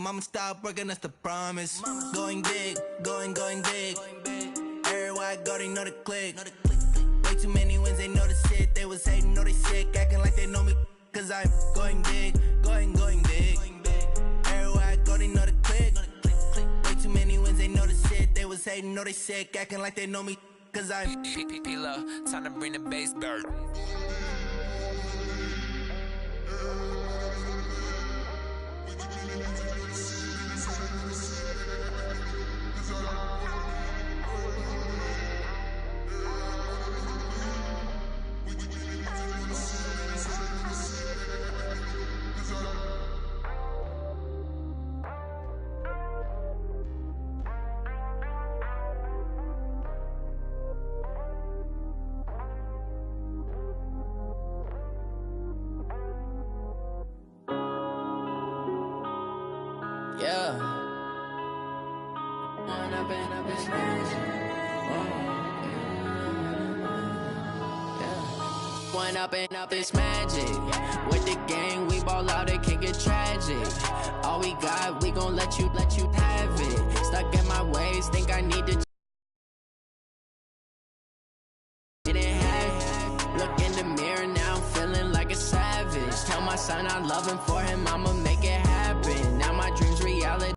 Mama, stop working, that's the promise. Going big, going big. Everywhere I go, they know the click. Way too many wins, they know the shit. They was hating, know they sick, acting like they know me. Cause I'm going big, going big. Everywhere I go, they know the click. Way too many wins, they know the shit. They was hating, know they sick, acting like they know me. Cause I'm P-P-P-Love, time to bring the bass back. Yeah. When I've been smashed. When up and up, it's magic. With the gang, we ball out, it can get tragic. All we got, we gon' let you have it. Stuck in my ways, think I need to. Didn't have. Look in the mirror now, I'm feeling like a savage. Tell my son I love him, for him I'ma make it happen. Now my dreams reality.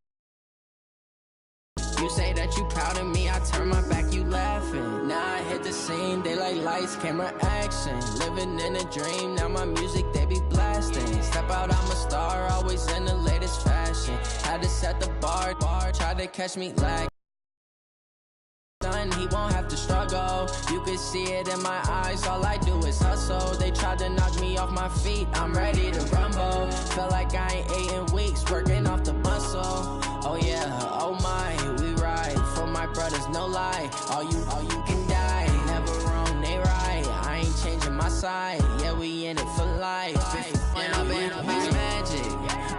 You say that you proud of me, I turn my back, you laughing. Now I hit the scene, daylight lights, camera action. Living in a dream, now my music they be blasting. Step out, I'm a star, always in the latest fashion. Had to set the bar, try to catch me lag. He won't have to struggle. You can see it in my eyes, all I do is hustle. They tried to knock me off my feet, I'm ready to rumble. Feel like I ain't ate in weeks, working off the muscle. Oh yeah, oh my, we ride for my brothers, no lie. All you can die, never wrong, they right. I ain't changing my side, yeah, we in it for life. When I've been magic.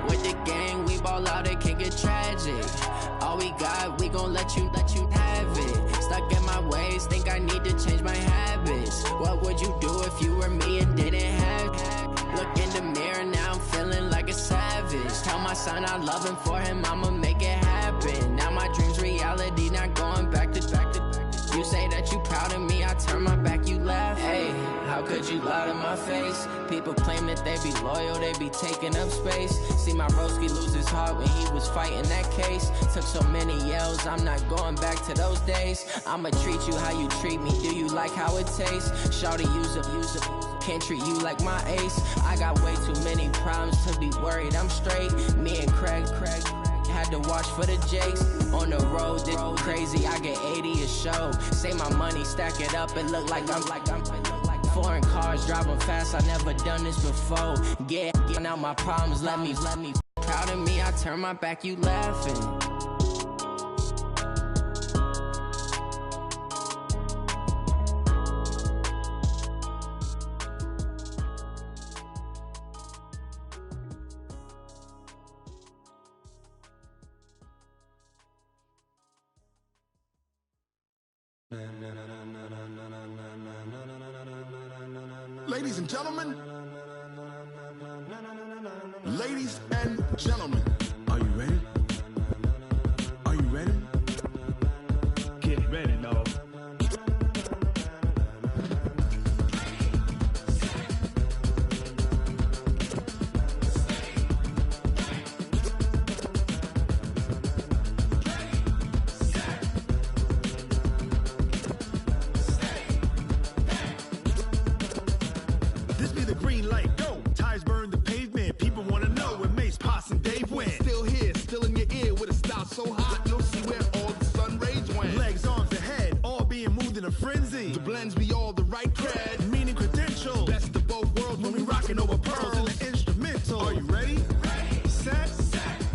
With the gang, we ball out, it can get tragic. All we got, we gon' let you have it. Stuck in my ways, think I need to change my habits. What would you do if you were me and didn't have? Look in the mirror, now I'm feeling like a savage. Tell my son I love him, for him I'ma make it happen. Now my dreams reality, not going back to. You say that you proud of me, I turn my back, you laugh. Hey, how could you lie to my face? People claim that they be loyal, they be taking up space. See my broski lose his heart when he was fighting that case. Took so many yells, I'm not going back to those days. I'ma treat you how you treat me, do you like how it tastes? Shawty, use it, can't treat you like my ace. I got way too many problems to be worried, I'm straight. Me and Craig had to watch for the Jakes. On the road, this crazy, I get 80 a show. Say my money, stack it up, it look like I'm foreign cars, driving fast, I never done this before. Getting out my problems, let me proud of me, I turn my back, you laughing. Ladies and gentlemen, are you ready? Are you ready? Get ready, dog. This be the green light, go. Tires burn the pavement. People wanna know where Mace, Poss, and Dave went. Still here, still in your ear with a style so hot, you'll see where all the sun rays went. Legs, arms, and head, all being moved in a frenzy. The blends be all the right cred, meaning credentials. Best of both worlds when we rockin' over pearls in the instrumental. Are you ready? Ready. Set.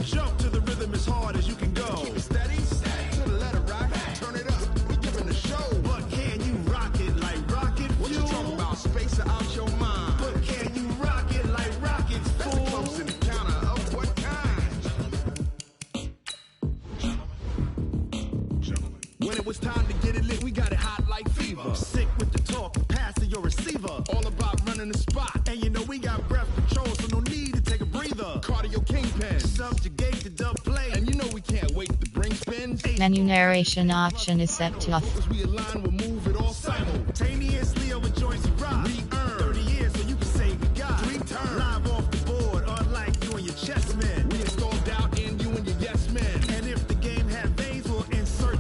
Jump to the rhythm as hard as you can go. Keep it steady. To the letter rock. Turn it up. We giving the show. But can you rock it like rocket fuel? What you talking about? Space out your mind. But can you rock it like rockets, fool? That's a close encounter of what kind? When it was time to get it lit, we got it hot like fever. Sick with the talk, pass to your receiver. All about running the spot. And you know we got breath control, so no need to take a breather. Cardio kingpin, subjugate the dub Menu narration option is set to off. As we align, we'll move it all simultaneously over joints and rock. We earn 30 years so you can say we got. Return live off the board, unlike you and your chess men. We installed doubt in you and your yes men. And if the game had veins, we'll insert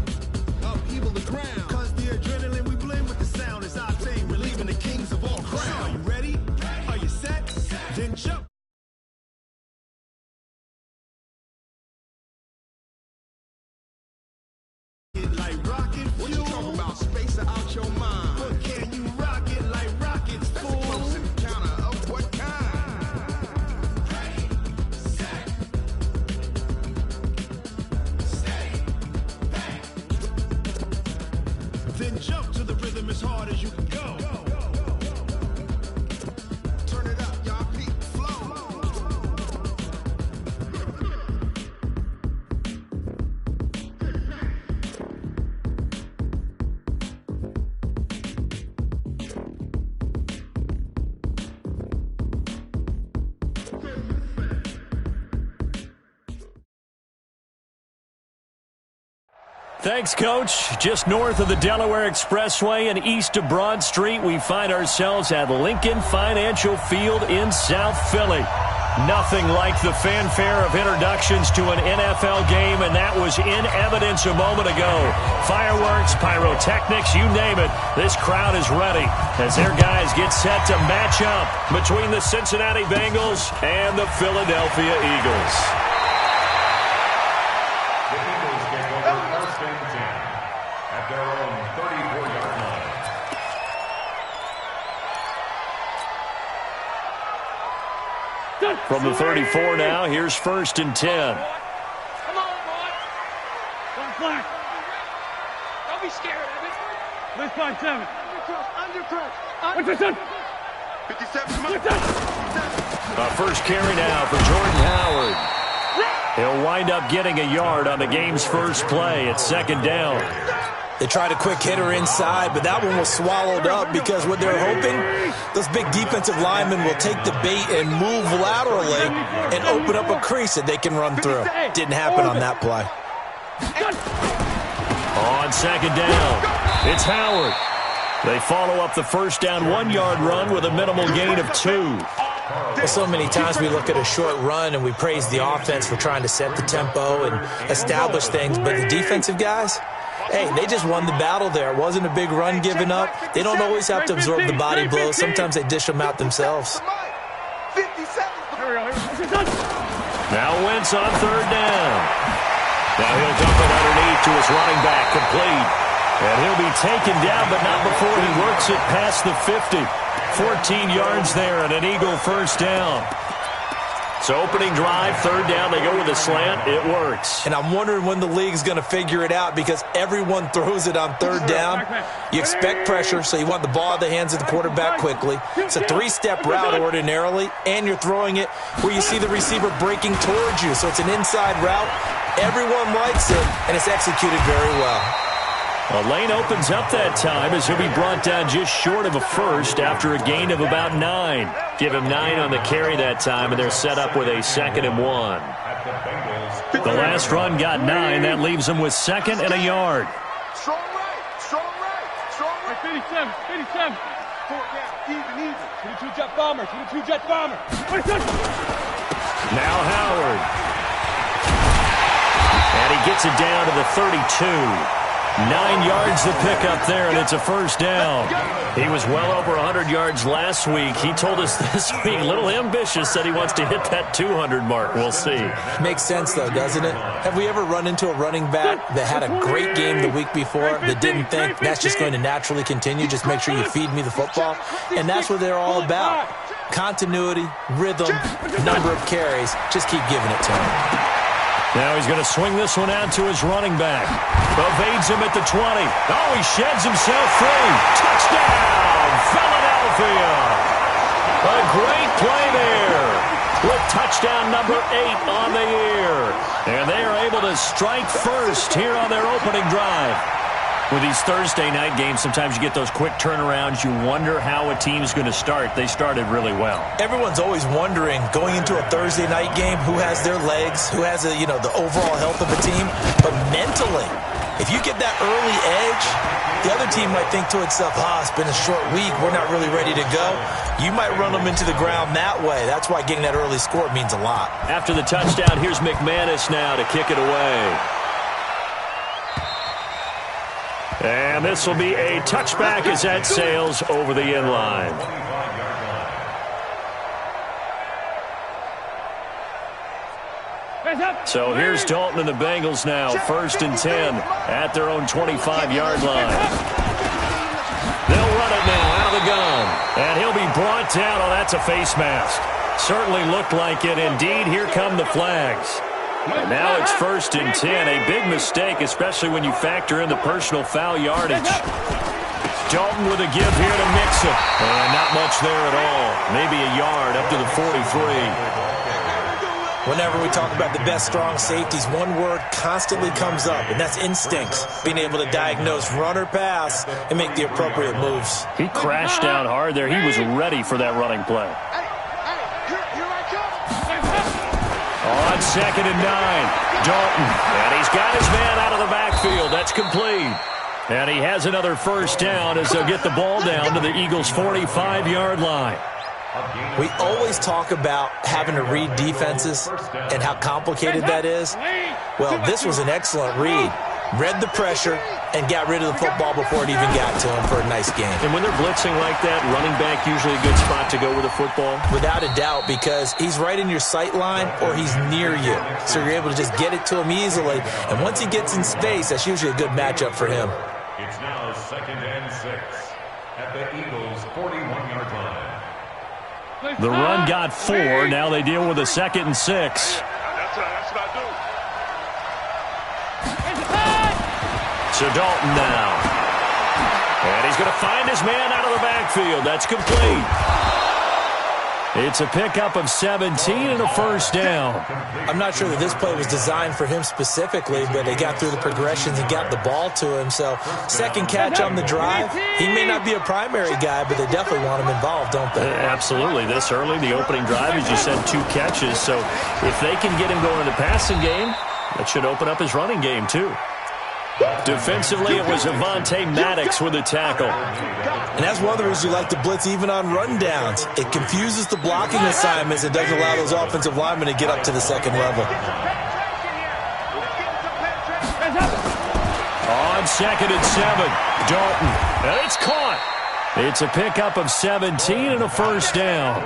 upheaval the ground. Cause the adrenaline we blend with the sound is our thing. Relieving the kings of all crowns. Are you ready? Are you set? Then jump. Like rocket fuel. What you talking about? Space out your mind. But can you rock it like rockets, fool? That's a close encounter of what kind? Ready, set, steady, bang. Then jump to the rhythm as hard as you can go. Turn it up, y'all. Peak flow. Thanks, Coach. Just north of the Delaware Expressway and east of Broad Street, we find ourselves at Lincoln Financial Field in South Philly. Nothing like the fanfare of introductions to an NFL game, and that was in evidence a moment ago. Fireworks, pyrotechnics, you name it. This crowd is ready as their guys get set to match up between the Cincinnati Bengals and the Philadelphia Eagles. From the 34 now, here's 1st and 10. Come on, boy. Black. Don't be scared of it. Let's find 7. Under press. What's this done? 57. Come on. First carry now for Jordan Howard. He'll wind up getting a yard on the game's first play at 2nd down. They tried a quick hitter inside, but that one was swallowed up because what they're hoping, those big defensive linemen will take the bait and move laterally and open up a crease that they can run through. Didn't happen on that play. On 2nd down, it's Howard. They follow up the first down 1-yard run with a minimal gain of 2. Well, so many times we look at a short run and we praise the offense for trying to set the tempo and establish things, but the defensive guys, hey, they just won the battle there. It wasn't a big run given up. They don't always have to absorb the body blows. Sometimes they dish them out themselves. Now Wentz on 3rd down. Now he'll dump it underneath to his running back, complete. And he'll be taken down, but not before he works it past the 50. 14 yards there and an Eagle first down. So opening drive, 3rd down, they go with a slant. It works. And I'm wondering when the league's going to figure it out because everyone throws it on 3rd down. You expect pressure, so you want the ball in the hands of the quarterback quickly. It's a 3-step route ordinarily, and you're throwing it where you see the receiver breaking towards you. So it's an inside route. Everyone likes it, and it's executed very well. A lane opens up that time as he'll be brought down just short of a first after a gain of about 9. Give him 9 on the carry that time, and they're set up with a 2nd and 1. The last run got 9. That leaves him with 2nd and a yard. Strong right. Strong right. Strong right. 57. 4th down. Even. 22-jet bomber. 22-jet bomber. Now Howard. And he gets it down to the 32. 9 yards to pick up there, and it's a first down. He was well over 100 yards last week. He told us this week, a little ambitious, said he wants to hit that 200 mark. We'll see. Makes sense, though, doesn't it? Have we ever run into a running back that had a great game the week before that didn't think that's just going to naturally continue? Just make sure you feed me the football. And that's what they're all about. Continuity, rhythm, number of carries. Just keep giving it to him. Now he's going to swing this one out to his running back. Evades him at the 20. Oh, he sheds himself free. Touchdown, Philadelphia. A great play there with touchdown number 8 on the year. And they are able to strike first here on their opening drive. With these Thursday night games, sometimes you get those quick turnarounds. You wonder how a team's going to start. They started really well. Everyone's always wondering, going into a Thursday night game, who has their legs, who has the overall health of a team. But mentally, If you get that early edge, the other team might think to itself, it's been a short week, we're not really ready to go. You might run them into the ground that way. That's why getting that early score means a lot. After the touchdown, here's McManus now to kick it away. And this will be a touchback as that sails over the end line. So here's Dalton and the Bengals now, 1st and 10 at their own 25-yard line. They'll run it now out of the gun. And he'll be brought down. Oh, that's a face mask. Certainly looked like it. Indeed, here come the flags. And now it's 1st and 10. A big mistake, especially when you factor in the personal foul yardage. Dalton with a give here to Mixon. And not much there at all. Maybe a yard up to the 43. Whenever we talk about the best strong safeties, one word constantly comes up, and that's instincts. Being able to diagnose run or pass and make the appropriate moves. He crashed down hard there. He was ready for that running play. On 2nd and 9, Dalton. And he's got his man out of the backfield. That's complete. And he has another 1st down as they'll get the ball down to the Eagles' 45-yard line. We always talk about having to read defenses and how complicated that is. Well, this was an excellent read. Read the pressure and got rid of the football before it even got to him for a nice game. And when they're blitzing like that, running back usually a good spot to go with the football? Without a doubt, because he's right in your sight line or he's near you. So you're able to just get it to him easily. And once he gets in space, that's usually a good matchup for him. It's now 2nd and 6 at the Eagles' 41-yard line. The run got 4. Now they deal with a 2nd and 6. That's what I do. So Dalton now. And he's going to find his man out of the backfield. That's complete. It's a pickup of 17 and a 1st down. I'm not sure that this play was designed for him specifically, but they got through the progressions and got the ball to him. So 2nd catch on the drive. He may not be a primary guy, but they definitely want him involved, don't they? Absolutely. This early, the opening drive, as you said, 2 catches. So if they can get him going in the passing game, that should open up his running game too. Defensively, it was Avonte Maddox with a tackle. And that's one of the reasons you like to blitz even on rundowns. It confuses the blocking assignments and doesn't allow those offensive linemen to get up to the 2nd level. On 2nd and 7, Dalton. And it's caught. It's a pickup of 17 and a 1st down.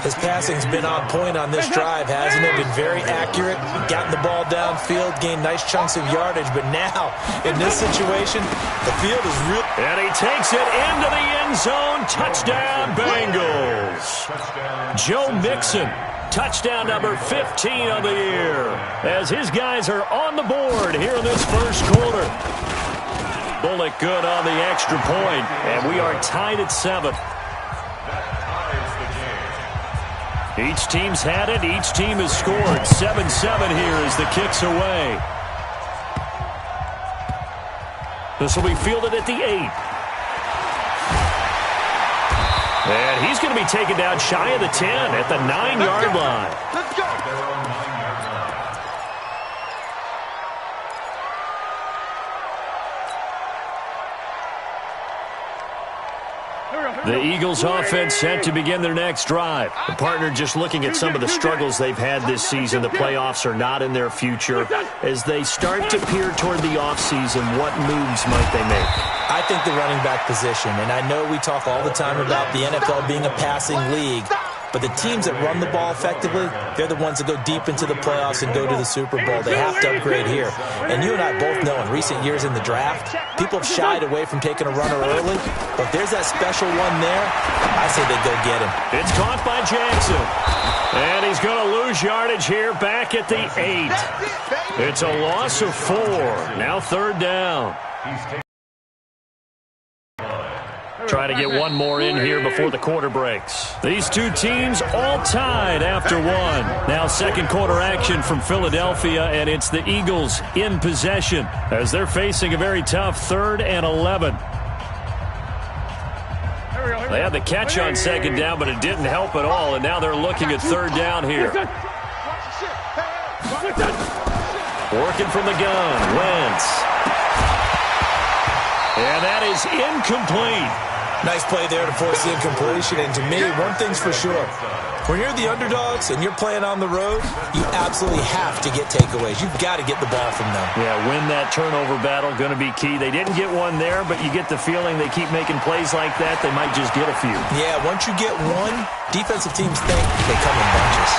His passing's been on point on this drive, hasn't it? Been very accurate, gotten the ball downfield, gained nice chunks of yardage. But now, in this situation, the field is real. And he takes it into the end zone. Touchdown, Bengals. Joe Mixon, touchdown number 15 of the year, as his guys are on the board here in this 1st quarter. Bullock good on the extra point, and we are tied at 7. Each team's had it. Each team has scored. 7-7 here as the kick's away. This will be fielded at the 8. And he's going to be taken down shy of the 10 at the 9-yard line. Let's go. The Eagles offense set to begin their next drive. The partner just looking at some of the struggles they've had this season. The playoffs are not in their future. As they start to peer toward the offseason, what moves might they make? I think the running back position, and I know we talk all the time about the NFL being a passing league, but the teams that run the ball effectively, they're the ones that go deep into the playoffs and go to the Super Bowl. They have to upgrade here. And you and I both know in recent years in the draft, people have shied away from taking a runner early, but there's that special one there. I say they go get him. It's caught by Jackson. And he's going to lose yardage here back at the 8. It's a loss of 4. Now 3rd down. Try to get one more in here before the quarter breaks. These two teams all tied after 1. Now 2nd quarter action from Philadelphia, and it's the Eagles in possession as they're facing a very tough 3rd and 11. They had the catch on 2nd down, but it didn't help at all, and now they're looking at 3rd down here. Working from the gun, Wentz. And that is incomplete. Nice play there to force the incompletion. And to me, one thing's for sure. When you're the underdogs and you're playing on the road, you absolutely have to get takeaways. You've got to get the ball from them. Yeah, win that turnover battle, going to be key. They didn't get one there, but you get the feeling they keep making plays like that, they might just get a few. Yeah, once you get one, defensive teams think they come in bunches.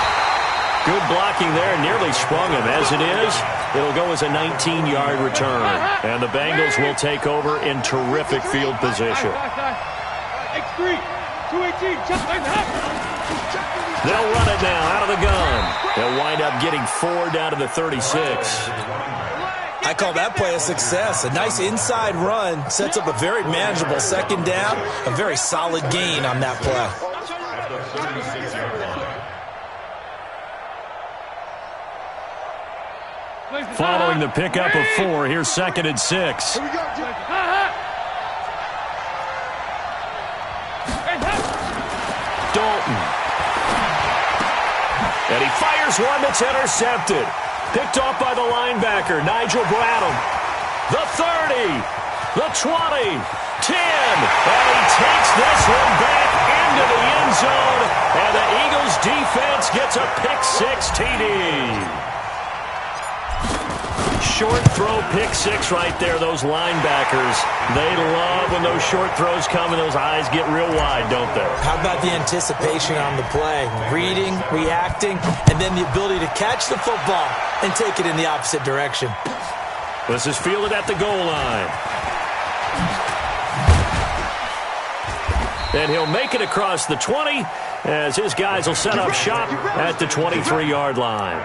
Good blocking there, nearly sprung him. As it is, it'll go as a 19-yard return. And the Bengals will take over in terrific field position. X3, 218, They'll run it now out of the gun. They'll wind up getting 4 down to the 36. I call that play a success. A nice inside run sets up a very manageable second down, a very solid gain on that play. Following the pickup of 4, here's 2nd and 6. Dalton. And he fires one that's intercepted. Picked off by the linebacker, Nigel Bradham. The 30, the 20, 10. And he takes this one back into the end zone. And the Eagles defense gets a pick-6 TD. Short throw, pick-6 right there. Those linebackers, they love when those short throws come and those eyes get real wide, don't they? How about the anticipation on the play? Reading, reacting, and then the ability to catch the football and take it in the opposite direction. This is fielded at the goal line. And he'll make it across the 20 as his guys will set up shop at the 23-yard line.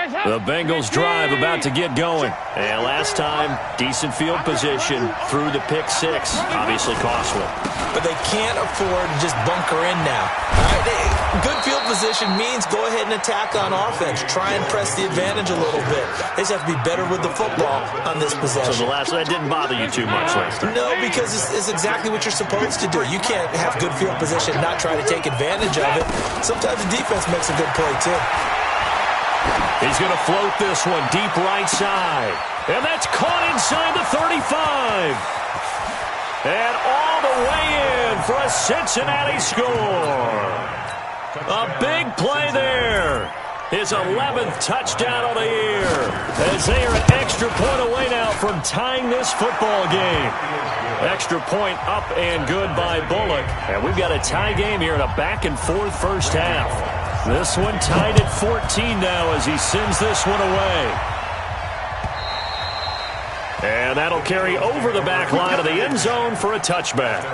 The Bengals drive about to get going. And last time, decent field position through the pick-6. Obviously costly. But they can't afford to just bunker in now. All right, good field position means go ahead and attack on offense. Try and press the advantage a little bit. They just have to be better with the football on this possession. So that didn't bother you too much last time? No, because it's exactly what you're supposed to do. You can't have good field position and not try to take advantage of it. Sometimes the defense makes a good play, too. He's going to float this one deep right side. And that's caught inside the 35. And all the way in for a Cincinnati score. A big play there. His 11th touchdown of the year. As they are an extra point away now from tying this football game. Extra point up and good by Bullock. And we've got a tie game here in a back-and-forth first half. This one tied at 14 now as he sends this one away. And that'll carry over the back line of the end zone for a touchback.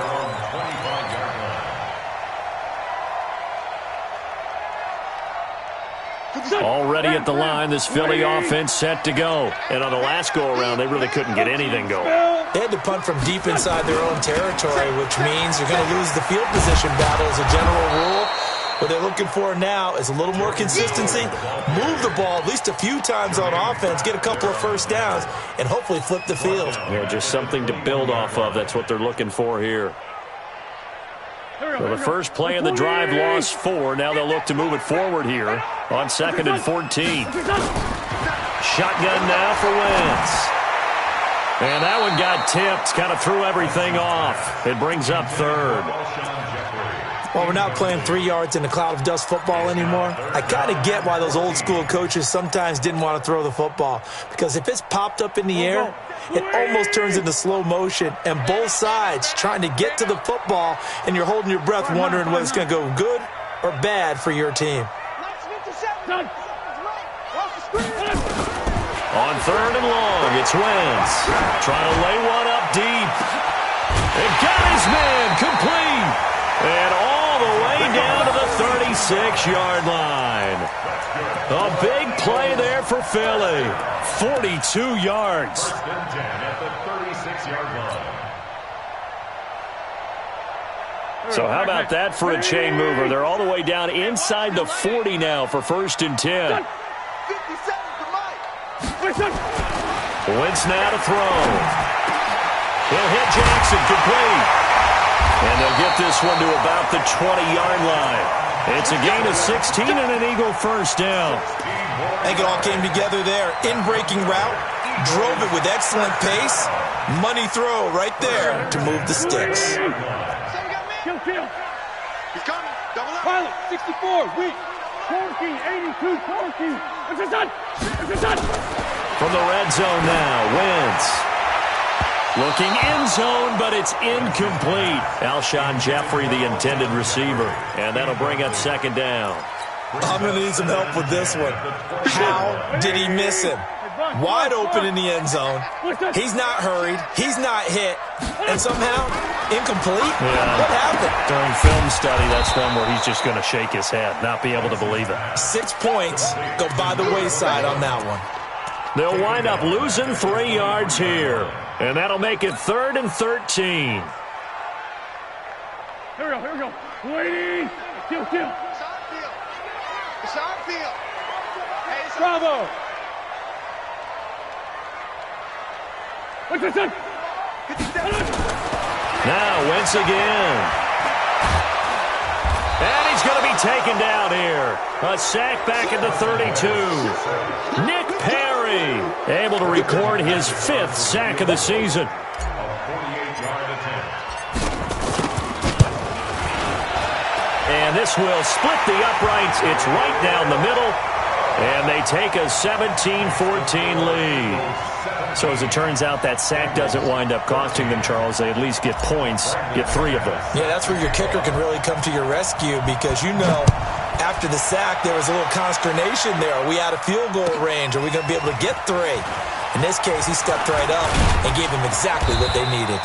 Already at the line, this Philly offense set to go. And on the last go-around, they really couldn't get anything going. They had to punt from deep inside their own territory, which means you're going to lose the field position battle as a general rule. What they're looking for now is a little more consistency, move the ball at least a few times on offense, get a couple of first downs, and hopefully flip the field. Yeah, just something to build off of. That's what they're looking for here. So the first play of the drive lost 4. Now they'll look to move it forward here on 2nd and 14. Shotgun now for Wentz. And that one got tipped, kind of threw everything off. It brings up 3rd. Well, we're not playing 3 yards in a cloud of dust football anymore. I kind of get why those old school coaches sometimes didn't want to throw the football. Because if it's popped up in the air, it almost turns into slow motion. And both sides trying to get to the football, and you're holding your breath wondering whether it's going to go good or bad for your team. On 3rd and long, it's Wentz. Trying to lay one up deep. And got his man complete. And all the way down to the 36-yard line. A big play there for Philly. 42 yards. So how about that for a chain mover? They're all the way down inside the 40 now for 1st and 10. Wentz now to throw. He'll hit Jackson complete. And they'll get this one to about the 20-yard line. It's a gain of 16 and an Eagle first down. I think it all came together there. In-breaking route, drove it with excellent pace. Money throw right there to move the sticks. Kill. He's coming. Double up. Pilot, 64, weak. Corky, 82, Corky. It's a done. From the red zone now, Wentz. Looking end zone, but it's incomplete. Alshon Jeffrey, the intended receiver. And that'll bring up second down. I'm going to need some help with this one. How did he miss him? Wide open in the end zone. He's not hurried. He's not hit. And somehow, incomplete? Yeah. What happened? During film study, that's one where he's just going to shake his head, not be able to believe it. 6 points go by the wayside on that one. They'll wind up losing 3 yards here. And that'll make it 3rd and 13. Here we go. Waiting. Kill. It's on field. Hey, Bravo. What's this? Now Wentz again. And he's going to be taken down here. A sack back at the 32. Nick Perry able to record his 5th sack of the season. And this will split the uprights. It's right down the middle. And they take a 17-14 lead. So as it turns out, that sack doesn't wind up costing them, Charles. They at least get points, get 3 of them. Yeah, that's where your kicker can really come to your rescue because, you know, after the sack, there was a little consternation there. Are we out of field goal range? Are we going to be able to get 3? In this case, he stepped right up and gave them exactly what they needed.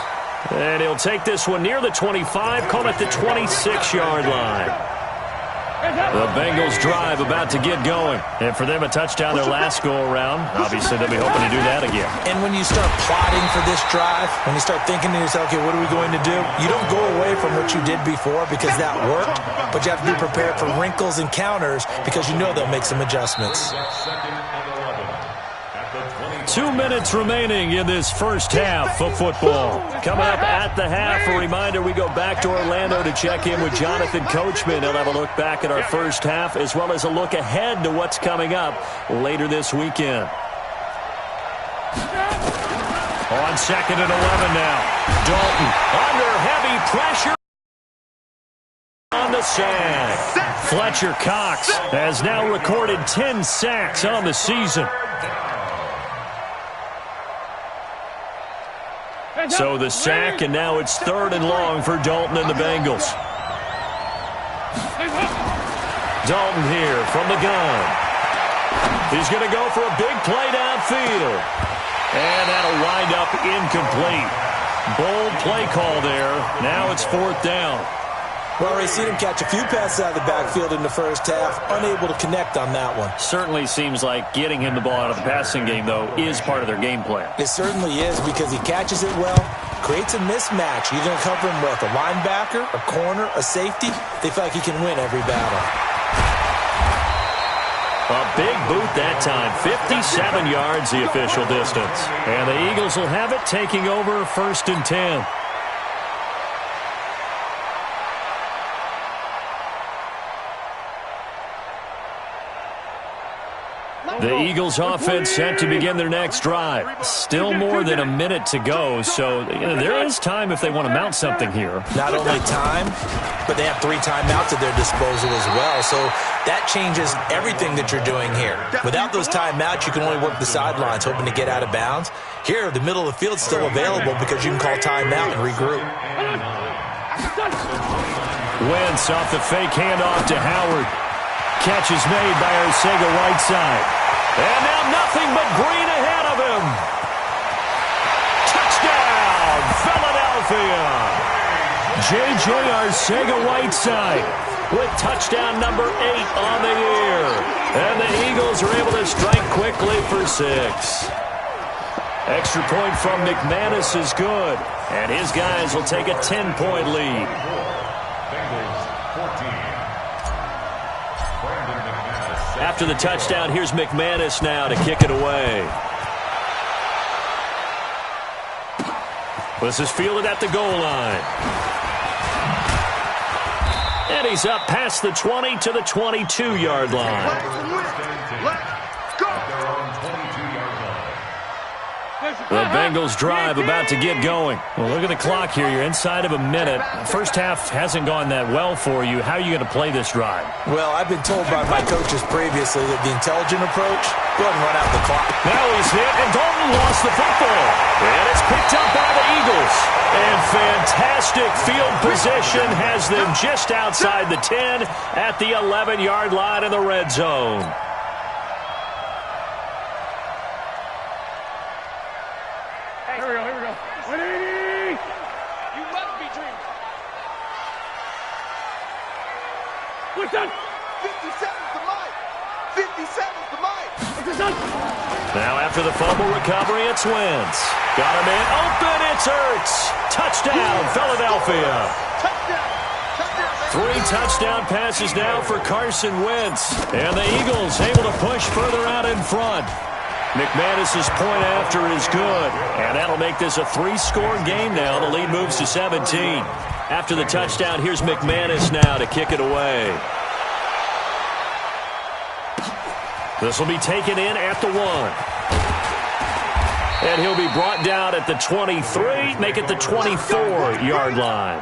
And he'll take this one near the 25, call it the 26-yard line. The Bengals drive about to get going. And for them, a touchdown their last go-around. Obviously, they'll be hoping to do that again. And when you start plotting for this drive, when you start thinking to yourself, okay, what are we going to do? You don't go away from what you did before because that worked, but you have to be prepared for wrinkles and counters because you know they'll make some adjustments. 2 minutes remaining in this first half of football. Coming up at the half, a reminder, we go back to Orlando to check in with Jonathan Coachman. He'll have a look back at our first half as well as a look ahead to what's coming up later this weekend. On 2nd and 11 now. Dalton under heavy pressure on the sack. Fletcher Cox has now recorded 10 sacks on the season. So the sack, and now it's 3rd and long for Dalton and the Bengals. Dalton here from the gun. He's going to go for a big play downfield. And that'll wind up incomplete. Bold play call there. Now it's 4th down. Well, we've seen him catch a few passes out of the backfield in the first half, unable to connect on that one. Certainly seems like getting him the ball out of the passing game, though, is part of their game plan. It certainly is because he catches it well, creates a mismatch. You're going to cover him with a linebacker, a corner, a safety. They feel like he can win every battle. A big boot that time, 57 yards the official distance. And the Eagles will have it, taking over 1st and 10. The Eagles offense set to begin their next drive. Still more than a minute to go, so there is time if they want to mount something here. Not only time, but they have 3 timeouts at their disposal as well, so that changes everything that you're doing here. Without those timeouts, you can only work the sidelines, hoping to get out of bounds. Here, the middle of the field's still available because you can call timeout and regroup. Wentz off the fake handoff to Howard. Catch is made by Arcega Whiteside. And now nothing but green ahead of him. Touchdown, Philadelphia. J.J. Arcega-Whiteside with touchdown number 8 on the year. And the Eagles are able to strike quickly for 6. Extra point from McManus is good. And his guys will take a 10-point lead. After the touchdown, here's McManus now to kick it away. This is fielded at the goal line. And he's up past the 20 to the 22-yard line. The Bengals drive about to get going. Well, look at the clock here. You're inside of a minute. First half hasn't gone that well for you. How are you going to play this drive? Well, I've been told by my coaches previously that the intelligent approach, go ahead and run out the clock. Now he's hit, and Dalton lost the football. And it's picked up by the Eagles. And fantastic field position has them just outside the 10 at the 11-yard line in the red zone. Now after the fumble recovery, it's Wentz. Got him in. Open, it's Ertz. Touchdown, Philadelphia. Three touchdown passes now for Carson Wentz. And the Eagles able to push further out in front. McManus's point after is good. And that'll make this a three-score game now. The lead moves to 17. After the touchdown, here's McManus now to kick it away. This will be taken in at the 1. And he'll be brought down at the 23, make it the 24-yard line.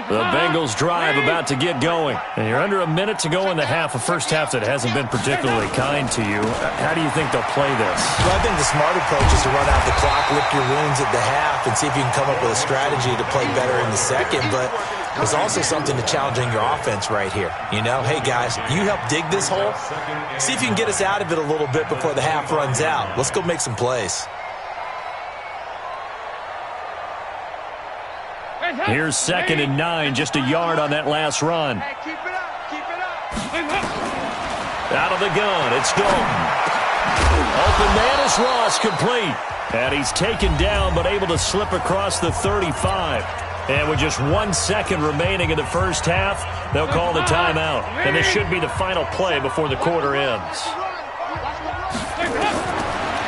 The Bengals drive about to get going. And you're under a minute to go in the half, a first half that hasn't been particularly kind to you. How do you think they'll play this? Well, I think the smart approach is to run out the clock, lick your wounds at the half, and see if you can come up with a strategy to play better in the second. But there's also something to challenging your offense right here. You know, hey, guys, you help dig this hole. See if you can get us out of it a little bit before the half runs out. Let's go make some plays. Here's 2nd and 9, just a yard on that last run. Out of the gun, it's Dalton. Open man is Ross, complete. And he's taken down, but able to slip across the 35. And with just 1 second remaining in the first half, they'll call the timeout. And this should be the final play before the quarter ends.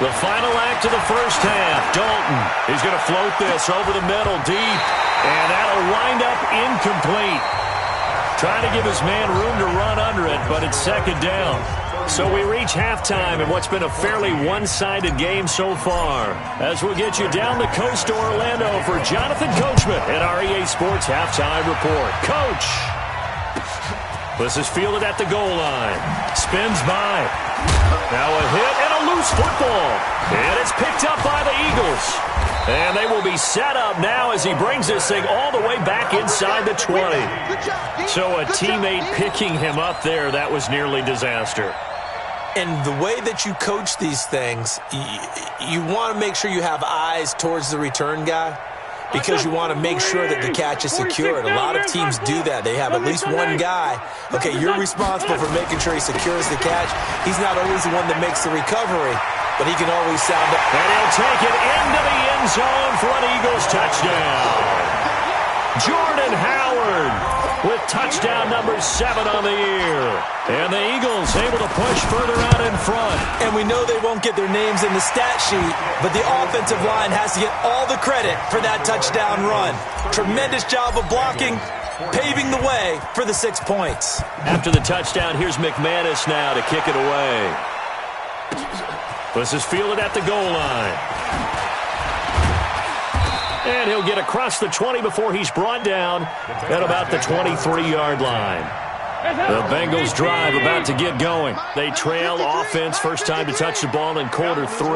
The final act of the first half. Dalton, he's going to float this over the middle deep. And that'll wind up incomplete. Trying to give his man room to run under it, but it's 2nd down. So we reach halftime in what's been a fairly one-sided game so far. As we'll get you down the coast to Orlando for Jonathan Coachman at our EA Sports Halftime Report. Coach! This is fielded at the goal line. Spins by. Now a hit and a loose football. And it's picked up by the Eagles. And they will be set up now as he brings this thing all the way back inside the 20. So a teammate picking him up there, that was nearly disaster. And the way that you coach these things, you want to make sure you have eyes towards the return guy because you want to make sure that the catch is secured. A lot of teams do that. They have at least one guy. Okay, you're responsible for making sure he secures the catch. He's not always the one that makes the recovery, but he can always sound it. And he'll take it into the end zone for an Eagles touchdown. Jordan Howard with touchdown number 7 on the year. And the Eagles able to push further out in front. And we know they won't get their names in the stat sheet, but the offensive line has to get all the credit for that touchdown run. Tremendous job of blocking, paving the way for the 6 points. After the touchdown, here's McManus now to kick it away. This is fielded at the goal line. And he'll get across the 20 before he's brought down at about the 23-yard line. The Bengals drive about to get going. They trail offense, first time to touch the ball in quarter 3,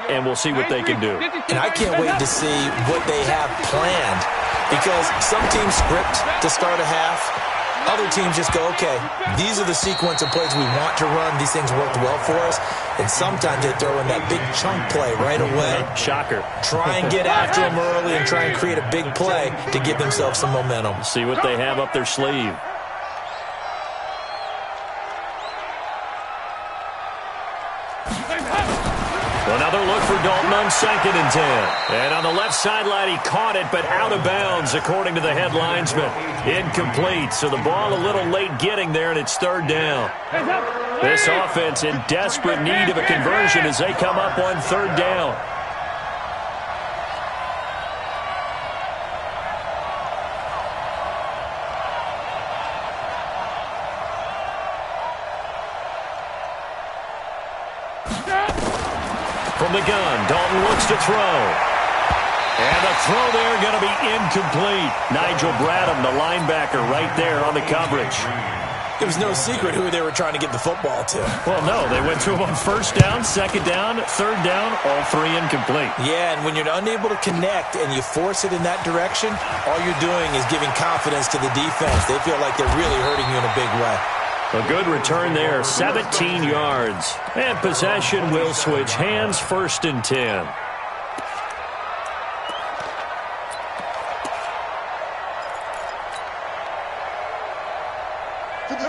and we'll see what they can do. And I can't wait to see what they have planned because some teams script to start a half. Other teams just go, okay, these are the sequence of plays we want to run. These things worked well for us. And sometimes they throw in that big chunk play right away. Shocker. Try and get after them early and try and create a big play to give themselves some momentum. See what they have up their sleeve. Another look for Dalton on 2nd and 10. And on the left sideline, he caught it, but out of bounds, according to the head linesman. Incomplete, so the ball a little late getting there, and it's 3rd down. This offense in desperate need of a conversion as they come up on 3rd down. From the gun, Dalton looks to throw. And the throw there going to be incomplete. Nigel Bradham, the linebacker, right there on the coverage. It was no secret who they were trying to get the football to. Well, no, they went to him on first down, second down, third down, all three incomplete. Yeah, and when you're unable to connect and you force it in that direction, all you're doing is giving confidence to the defense. They feel like they're really hurting you in a big way. A good return there, 17 yards. And possession will switch hands, 1st and 10.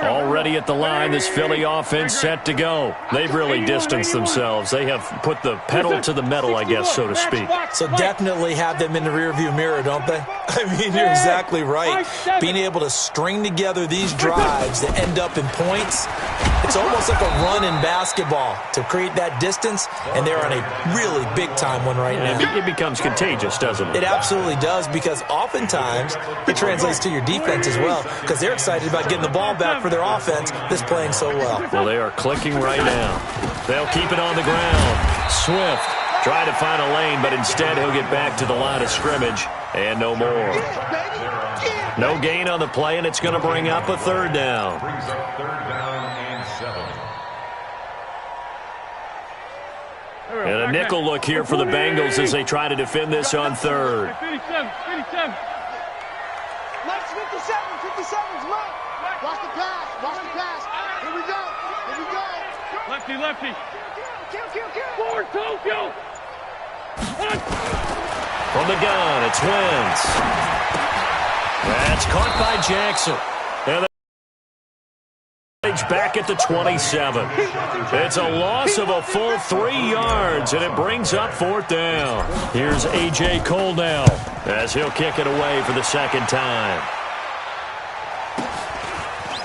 Already at the line, this Philly offense set to go. They've really distanced themselves. They have put the pedal to the metal, I guess, so to speak. So definitely have them in the rearview mirror, don't they? I mean, you're exactly right. Being able to string together these drives that end up in points, it's almost like a run in basketball to create that distance, and they're on a really big-time one right now. It becomes contagious, doesn't it? It absolutely does, because oftentimes it translates to your defense as well, because they're excited about getting the ball back for their offense that's playing so well. Well, they are clicking right now. They'll keep it on the ground. Swift trying to find a lane, but instead he'll get back to the line of scrimmage, and no more. No gain on the play, and it's going to bring up a 3rd down. Brings up 3rd down and 7. And a nickel look here for the Bengals as they try to defend this on 3rd. 57. 57's mine. Watch the pass. Watch the pass. Here we go. Here we go. Lefty, lefty. Forward, Tokyo. From the gun, it's Wentz. That's caught by Jackson. And back at the 27. It's a loss of a full 3 yards, and it brings up 4th down. Here's A.J. Cole now as he'll kick it away for the 2nd time.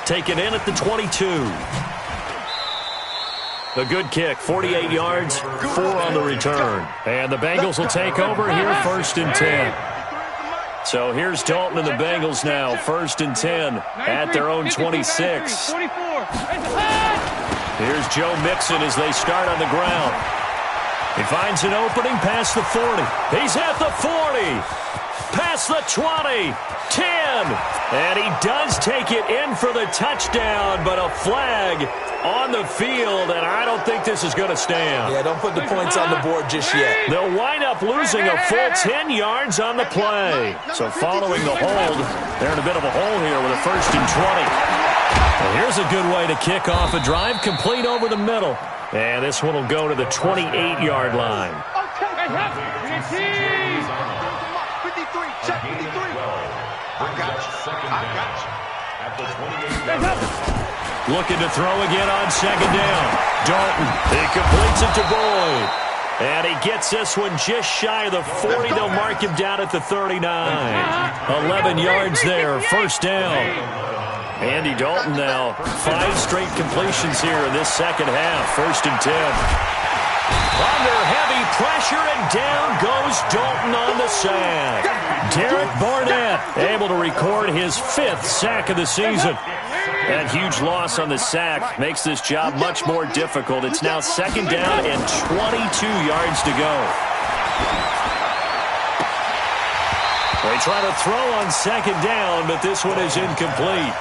Taken in at the 22. A good kick, 48 yards, 4 on the return. And the Bengals will take over here, 1st and 10. So here's Dalton and the Bengals now, 1st and 10 at their own 26. Here's Joe Mixon as they start on the ground. He finds an opening past the 40. He's at the 40. Past the 20. 10. And he does take it in for the touchdown, but a flag on the field, and I don't think this is going to stand. Yeah, don't put the points on the board just yet. They'll wind up losing a full 10 yards on the play. So following the hold, they're in a bit of a hole here with a 1st and 20. Well, here's a good way to kick off a drive, complete over the middle. And this one will go to the 28-yard line. Check 53. I got you. At the 28-yard line. Looking to throw again on 2nd down. Dalton, he completes it to Boyd. And he gets this one just shy of the 40. They'll mark him down at the 39. 11 yards there, 1st down. Andy Dalton now, 5 straight completions here in this 2nd half. 1st and 10. Under heavy pressure, and down goes Dalton on the sack. Derek Barnett able to record his 5th sack of the season. That huge loss on the sack makes this job much more difficult. It's now 2nd down and 22 yards to go. They try to throw on 2nd down, but this one is incomplete.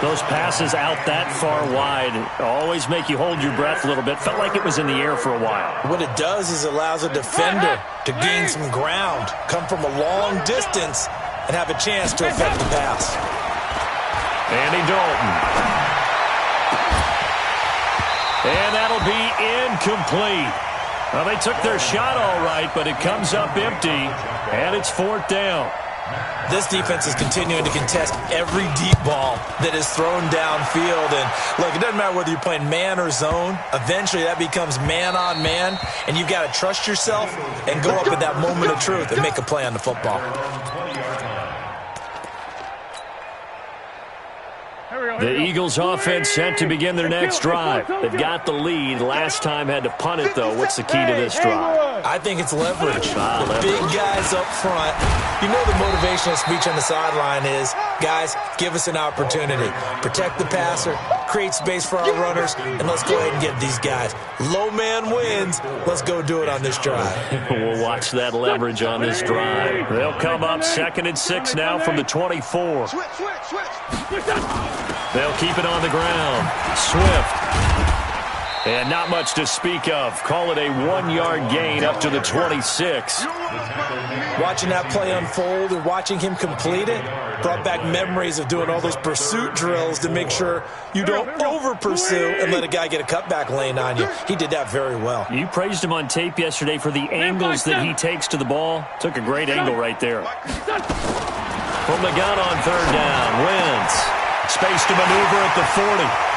Those passes out that far wide always make you hold your breath a little bit. Felt like it was in the air for a while. What it does is allows a defender to gain some ground, come from a long distance, and have a chance to affect the pass. Andy Dalton. And that'll be incomplete. Well, they took their shot all right, but it comes up empty, and it's 4th down. This defense is continuing to contest every deep ball that is thrown downfield. And, look, it doesn't matter whether you're playing man or zone. Eventually, that becomes man-on-man, and you've got to trust yourself and go up at that moment of truth and make a play on the football. The Eagles offense set to begin their next drive. They've got the lead. Last time had to punt it, though. What's the key to this drive? I think it's leverage. The big guys up front. You know the motivational speech on the sideline is, guys, give us an opportunity. Protect the passer, create space for our runners, and let's go ahead and get these guys. Low man wins. Let's go do it on this drive. We'll watch that leverage on this drive. They'll come up 2nd and 6 now from the 24. They'll keep it on the ground. Swift. And not much to speak of. Call it a 1-yard gain up to the 26. Watching that play unfold and watching him complete it brought back memories of doing all those pursuit drills to make sure you don't over-pursue and let a guy get a cutback lane on you. He did that very well. You praised him on tape yesterday for the angles that he takes to the ball. Took a great angle right there. From the gun on 3rd down. Wins. Space to maneuver at the 40.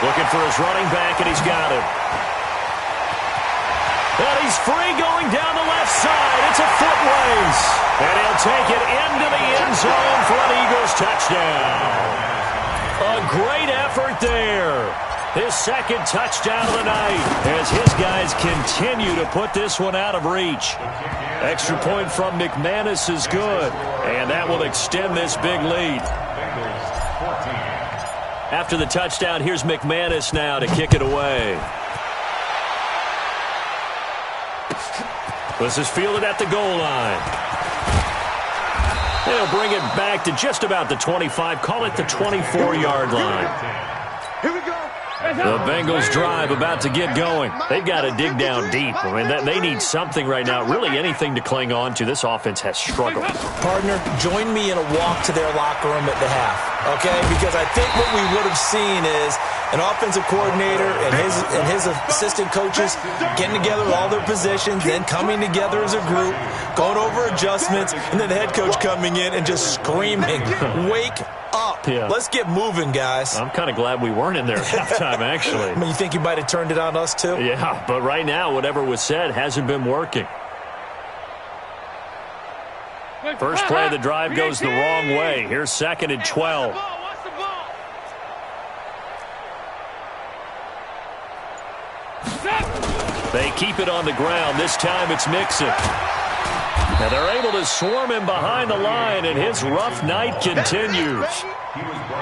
Looking for his running back, and he's got him. And he's free going down the left side. It's a foot race. And he'll take it into the end zone for an Eagles touchdown. A great effort there. His 2nd touchdown of the night as his guys continue to put this one out of reach. Extra point from McManus is good, and that will extend this big lead. After the touchdown, here's McManus now to kick it away. This is fielded at the goal line. They'll bring it back to just about the 25. Call it the 24-yard line. Here we go. The Bengals drive about to get going. They've got to dig down deep. I mean, they need something right now, really anything to cling on to. This offense has struggled. Partner, join me in a walk to their locker room at the half, okay? Because I think what we would have seen is an offensive coordinator and his assistant coaches getting together with all their positions, then coming together as a group, going over adjustments, and then the head coach coming in and just screaming, wake up. Yeah. Let's get moving, guys. I'm kind of glad we weren't in there at halftime, actually. I mean, you think you might have turned it on us, too? Yeah, but right now, whatever was said hasn't been working. First play of the drive goes the wrong way. Here's 2nd and 12. They keep it on the ground. This time it's Mixon. Now they're able to swarm him behind the line, and his rough night continues.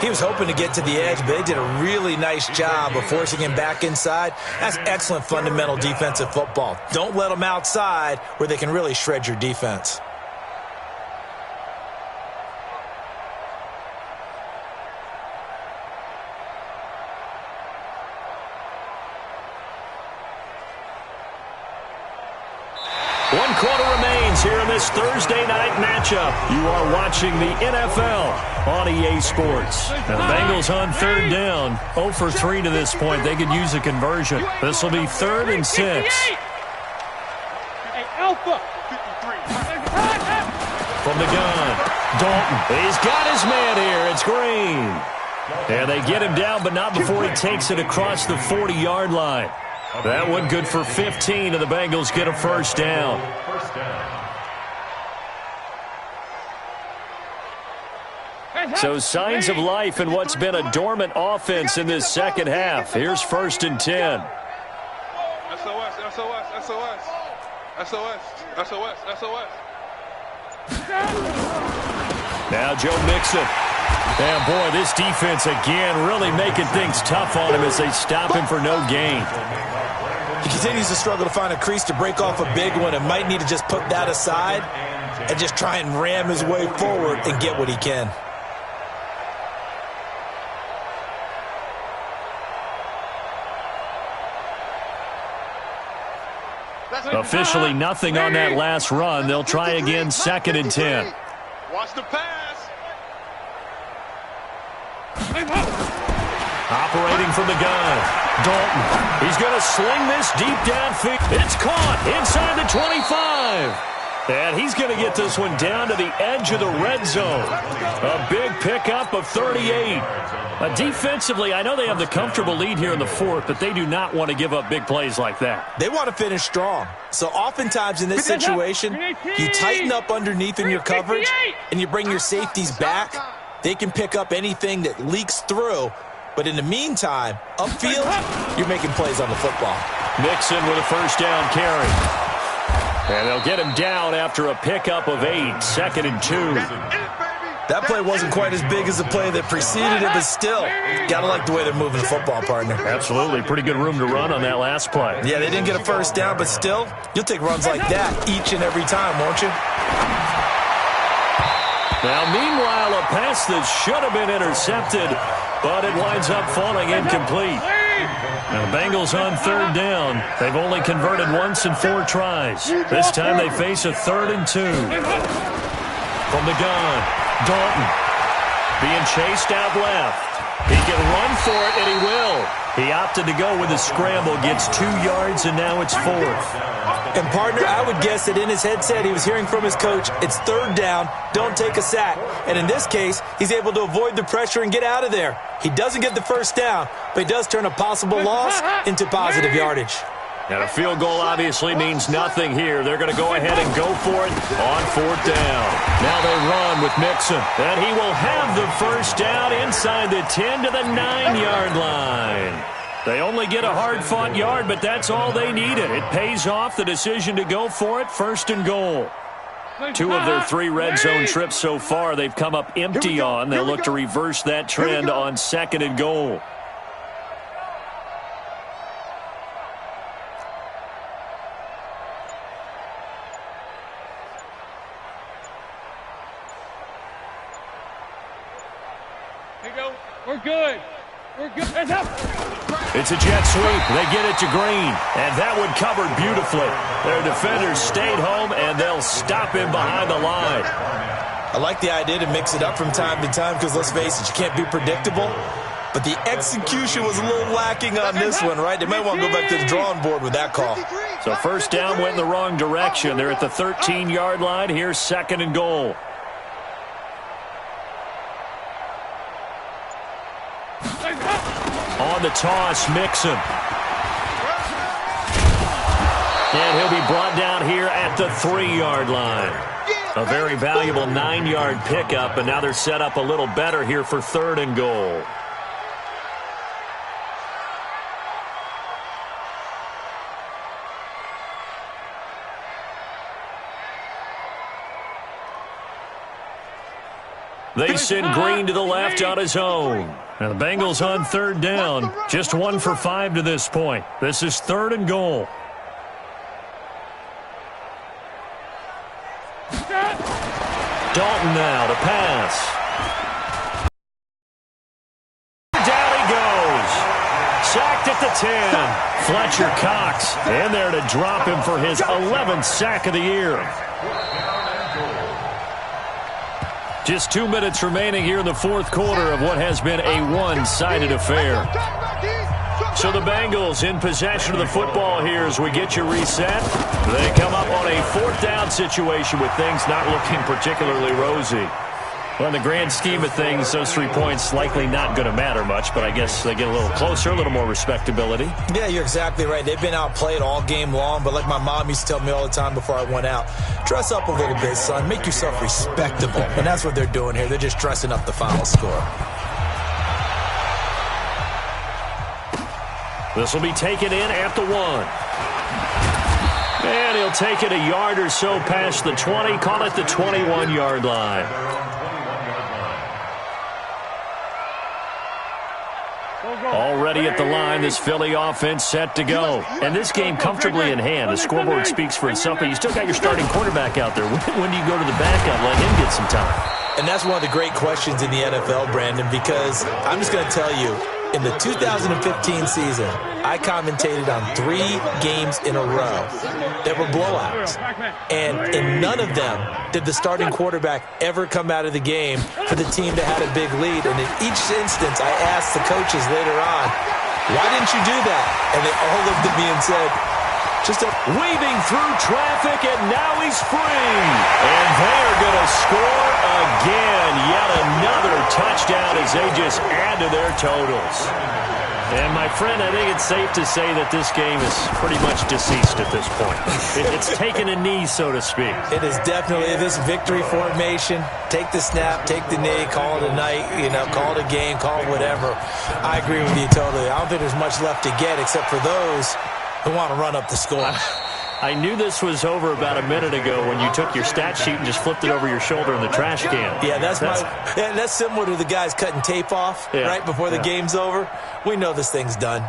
He was hoping to get to the edge, but they did a really nice job of forcing him back inside. That's excellent fundamental defensive football. Don't let them outside where they can really shred your defense. One quarter remains here in this Thursday night matchup. You are watching the NFL on EA Sports. Now the Bengals on 3rd down. 0 for 3 to this point. They could use a conversion. This will be 3rd and 6. From the gun, Dalton. He's got his man here. It's Green. And they get him down, but not before he takes it across the 40-yard line. That one good for 15, and the Bengals get a first down. So signs of life in what's been a dormant offense in this second half. Here's 1st and 10. SOS, SOS, SOS. SOS, SOS, SOS. Now Joe Mixon. And boy, this defense again really making things tough on him as they stop him for no gain. He continues to struggle to find a crease to break off a big one and might need to just put that aside and just try and ram his way forward and get what he can. Officially nothing on that last run. They'll try again 2nd and 10. Watch the pass. Operating from the gun, Dalton. He's going to sling this deep downfield. It's caught inside the 25. And he's going to get this one down to the edge of the red zone. A big pickup of 38. Defensively, I know they have the comfortable lead here in the 4th, but they do not want to give up big plays like that. They want to finish strong. So oftentimes in this situation, you tighten up underneath in your coverage, and you bring your safeties back. They can pick up anything that leaks through. But in the meantime, upfield, you're making plays on the football. Mixon with a first down carry. And they'll get him down after a pickup of 8. 2nd and 2. That play wasn't quite as big as the play that preceded it, but still, got to like the way they're moving the football, partner. Absolutely. Pretty good room to run on that last play. Yeah, they didn't get a first down, but still, you'll take runs like that each and every time, won't you? Now, meanwhile, a pass that should have been intercepted, but it winds up falling incomplete. Now, the Bengals on third down. They've only converted once in 4 tries. This time they face a 3rd and 2. From the gun, Dalton being chased out left. He can run for it, and he will. He opted to go with a scramble, gets 2 yards, and now it's 4th. And, partner, I would guess that in his headset he was hearing from his coach, it's 3rd down, don't take a sack. And in this case, he's able to avoid the pressure and get out of there. He doesn't get the first down, but he does turn a possible loss into positive yardage. And a field goal obviously means nothing here. They're going to go ahead and go for it on 4th down. Now they run with Mixon. And he will have the first down inside the 10 to the 9-yard line. They only get a hard-fought yard, but that's all they needed. It pays off the decision to go for it, 1st and goal. 2 of their 3 red zone trips so far they've come up empty on. They'll look to reverse that trend on 2nd and goal. We're good. We're good. It's up. It's a jet sweep. They get it to Green. And that one covered beautifully. Their defenders stayed home, and they'll stop him behind the line. I like the idea to mix it up from time to time because, let's face it, you can't be predictable. But the execution was a little lacking on this one, right? They might want to go back to the drawing board with that call. So first down went in the wrong direction. They're at the 13-yard line. Here's 2nd and goal. On the toss, Mixon. And he'll be brought down here at the 3-yard line. A very valuable 9-yard pickup, and now they're set up a little better here for 3rd and goal. They send Green to the left on his own. Now the Bengals on 3rd down. Just 1 for 5 to this point. This is 3rd and goal. Dalton now to pass. Down he goes. Sacked at the 10. Fletcher Cox in there to drop him for his 11th sack of the year. Just 2 minutes remaining here in the 4th quarter of what has been a one-sided affair. So the Bengals in possession of the football here as we get you reset. They come up on a 4th down situation with things not looking particularly rosy. Well, in the grand scheme of things, those 3 points likely not going to matter much, but I guess they get a little closer, a little more respectability. Yeah, you're exactly right. They've been outplayed all game long, but like my mom used to tell me all the time before I went out, dress up a little bit, son. Make yourself respectable. And that's what they're doing here. They're just dressing up the final score. This will be taken in at the 1. And he'll take it a yard or so past the 20, call it the 21-yard line. Already at the line, this Philly offense set to go. And this game comfortably in hand. The scoreboard speaks for itself, but you still got your starting quarterback out there. When do you go to the backup, let him get some time? And that's one of the great questions in the NFL, Brandon, because I'm just going to tell you, in the 2015 season, I commentated on 3 games in a row that were blowouts. And in none of them did the starting quarterback ever come out of the game for the team that had a big lead. And in each instance, I asked the coaches later on, why didn't you do that? And they all looked at me and said, just weaving through traffic, and now he's free. And they're going to score again. Yet another touchdown as they just add to their totals. And, my friend, I think it's safe to say that this game is pretty much deceased at this point. It's taken a knee, so to speak. It is definitely this victory formation. Take the snap, take the knee, call it a night, call it a game, call it whatever. I agree with you totally. I don't think there's much left to get except for those who want to run up the score. I knew this was over about a minute ago when you took your stat sheet and just flipped it over your shoulder in the trash can. Yeah, that's similar to the guys cutting tape off right before the game's over. We know this thing's done.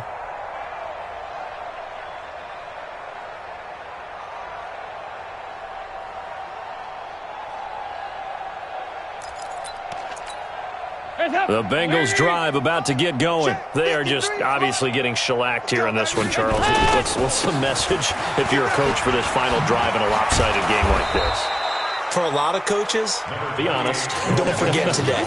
The Bengals drive about to get going. They are just obviously getting shellacked here in this one, Charles. What's the message if you're a coach for this final drive in a lopsided game like this? For a lot of coaches, be honest, don't forget today.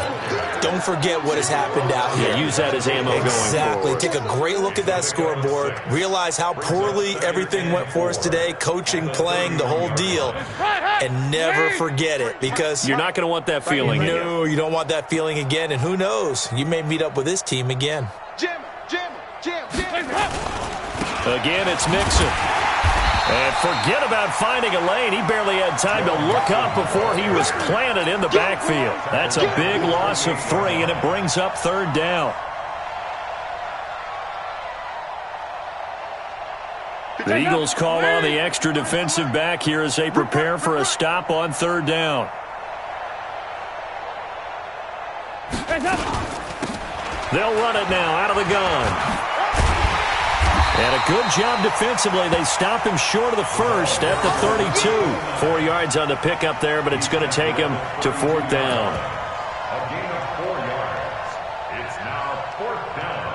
Don't forget what has happened out here. Yeah, use that as ammo going forward. Take a great look at that scoreboard. Realize how poorly everything went for us today, coaching, playing, the whole deal. And never forget it, because you're not going to want that feeling again. No, you don't want that feeling again. And who knows, you may meet up with this team again. Jim. Again, it's Mixon. And forget about finding a lane. He barely had time to look up before he was planted in the backfield. That's a big loss of 3, and it brings up 3rd down. The Eagles call on the extra defensive back here as they prepare for a stop on 3rd down. They'll run it now out of the gun. And a good job defensively. They stop him short of the first at the 32. 4 yards on the pickup there, but it's going to take him to 4th down. A gain of 4 yards. It's now 4th down.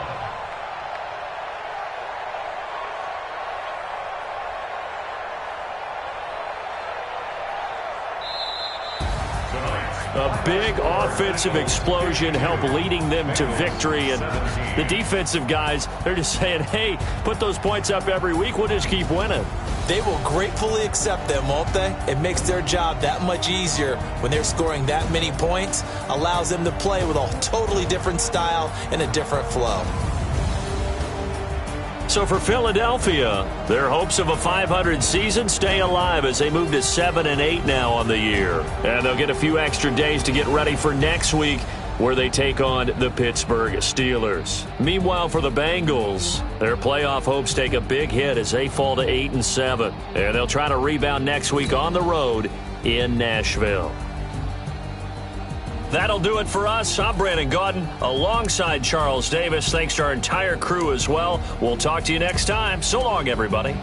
A big offensive explosion helped leading them to victory. And the defensive guys, they're just saying, hey, put those points up every week. We'll just keep winning. They will gratefully accept them, won't they? It makes their job that much easier when they're scoring that many points. Allows them to play with a totally different style and a different flow. So for Philadelphia, their hopes of a 500 season stay alive as they move to 7-8 now on the year. And they'll get a few extra days to get ready for next week, where they take on the Pittsburgh Steelers. Meanwhile, for the Bengals, their playoff hopes take a big hit as they fall to 8-7. And they'll try to rebound next week on the road in Nashville. That'll do it for us. I'm Brandon Gaudin alongside Charles Davis. Thanks to our entire crew as well. We'll talk to you next time. So long, everybody.